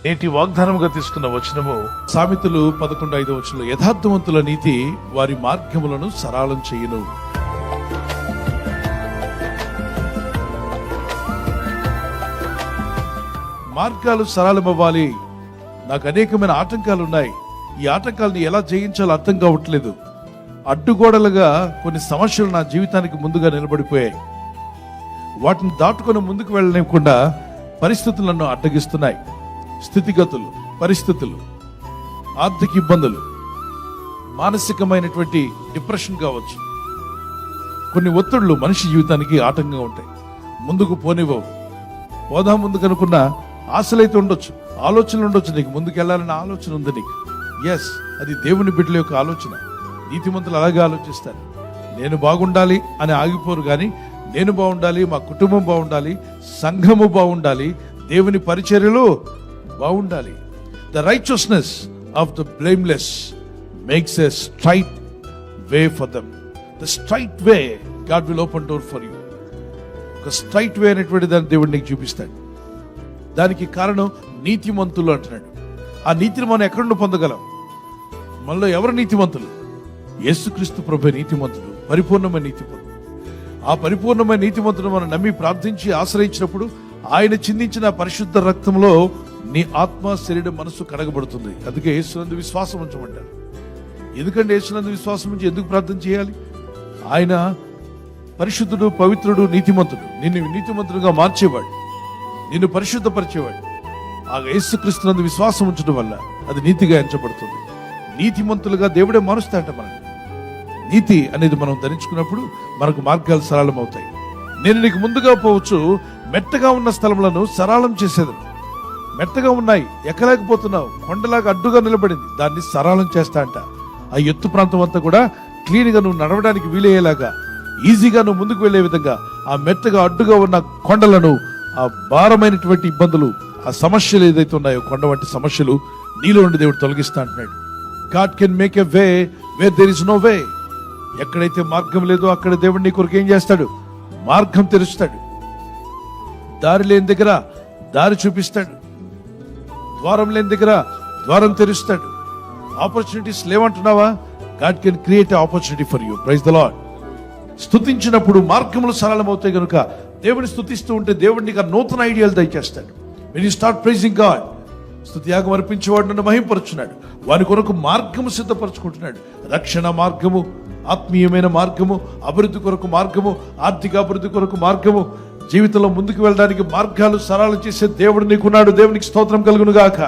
నేటి వాగ్దానముగా తీసుకున్న వచనము సామెతలు 11:5 యథార్థవంతుల నీతి వారి మార్గములను సరళం చేయును. మార్గాలు సరళమవ్వాలి. నాకు అనేకమైన ఆటంకాలు ఉన్నాయి. ఈ ఆటంకాలను ఎలా జయించాలో అర్థం కావట్లేదు. అడ్డుగోడలుగా కొన్ని సమస్యలు నా జీవితానికి ముందుగా నిలబడిపోయాయి. వాటిని దాటుకొని ముందుకు వెళ్ళలేకుండా పరిస్థితులు నన్ను అడ్డగిస్తున్నాయి. స్థితిగతులు, పరిస్థితులు, ఆర్థిక ఇబ్బందులు, మానసికమైనటువంటి డిప్రెషన్ కావచ్చు, కొన్ని ఒత్తిళ్లు మనిషి జీవితానికి ఆటంకంగా ఉంటాయి. ముందుకు పోనివ్వవు. పోదా ముందుకు అనుకున్న ఆశలైతే ఉండొచ్చు, ఆలోచనలు ఉండొచ్చు. నీకు ముందుకు వెళ్ళాలన్న ఆలోచన ఉంది నీకు. ఎస్, అది దేవుని బిడ్డల యొక్క ఆలోచన. నీతిమంతులు అలాగే ఆలోచిస్తారు. నేను బాగుండాలి అని ఆగిపోరు, కానీ నేను బాగుండాలి, మా కుటుంబం బాగుండాలి, సంఘము బాగుండాలి, దేవుని పరిచర్యలు బాగుండాలి. The righteousness of the blameless makes a straight way for them. The straight way God will open door for you. ఒక స్ట్రైట్ వే అనేటువంటి దాన్ని దేవుడు నీకు చూపిస్తాడు. దానికి కారణం నీతిమంతులు అంటున్నాడు. ఆ నీతిని మనం ఎక్కడి నుండి పొందగలం? మనలో ఎవరు నీతిమంతులు? యేసుక్రీస్తు ప్రభువే నీతిమంతుడు, పరిపూర్ణమైన నీతిమంతుడు. ఆ పరిపూర్ణమైన నీతిమంతుడు మనం నమ్మి ప్రార్థించి ఆశ్రయించినప్పుడు ఆయన చిందించిన పరిశుద్ధ రక్తంలో నీ ఆత్మ, శరీరం, మనసు కడగబడుతుంది. అందుకే యేసునందు విశ్వాసం ఉంచమంటారు. ఎందుకంటే యేసునందు విశ్వాసం ఉంచి ఎందుకు ప్రార్థన చేయాలి? ఆయన పరిశుద్ధుడు, పవిత్రుడు, నీతిమంతుడు. నిన్ను నీతిమంతుడుగా మార్చేవాడు, నిన్ను పరిశుద్ధపరిచేవాడు. ఆ యేసుక్రీస్తునందు విశ్వాసం ఉంచడం వల్ల అది నీతిగా ఎంచబడుతుంది. నీతిమంతులుగా దేవుడే మారుస్తాడంట మనల్ని. నీతి అనేది మనం ధరించుకున్నప్పుడు మనకు మార్గాలు సరళం అవుతాయి. నేను నీకు ముందుగా పోవచ్చు, మెట్టగా ఉన్న స్థలములను సరళం చేసేది. మెట్టగా ఉన్నాయి, ఎక్కలేకపోతున్నావు, కొండలాగా అడ్డుగా నిలబడింది, దాన్ని సరళం చేస్తా అంట. ఆ ఎత్తు ప్రాంతం అంతా కూడా క్లీన్గా నువ్వు నడవడానికి వీలయ్యేలాగా, ఈజీగా నువ్వు ముందుకు వెళ్లే విధంగా ఆ మెట్టగా అడ్డుగా ఉన్న కొండలను, ఆ భారమైనటువంటి ఇబ్బందులు, ఆ సమస్యలు ఏదైతే ఉన్నాయో, కొండ వంటి సమస్యలు నీలో నుండి దేవుడు తొలగిస్తా అంటున్నాడు. God can make a way where there is no way. ఎక్కడైతే మార్గం లేదో అక్కడ దేవుడు నీ కొరకు ఏం చేస్తాడు? మార్గం తెరుస్తాడు. దారి లేని దగ్గర దారి చూపిస్తాడు. ద్వారం లేని దగ్గర ద్వారం తెరుస్తాడు. ఆపర్చునిటీస్ లేవంటున్నావా? God can create opportunity for you. Praise the Lord. స్తుతించినప్పుడు మార్గములు సరళమవుతాయి కనుక దేవుని స్తుతిస్తూ ఉంటే దేవుడు నీకు నూతన ఐడియాలు దయచేస్తాడు. when you start praising God, స్తుతి యాగం అర్పించేవాడు నన్ను మహింపరుచున్నాడు. వాని కొరకు మార్గము సిద్ధపరచుకుంటున్నాడు. రక్షణ మార్గము, ఆత్మీయమైన మార్గము, అభివృద్ధి కొరకు మార్గము, ఆర్థిక అభివృద్ధి కొరకు మార్గము, జీవితంలో ముందుకు వెళ్ళడానికి మార్గాలు సరళం చేసే దేవుడు నీకున్నాడు. దేవునికి స్తోత్రం కలుగును గాక.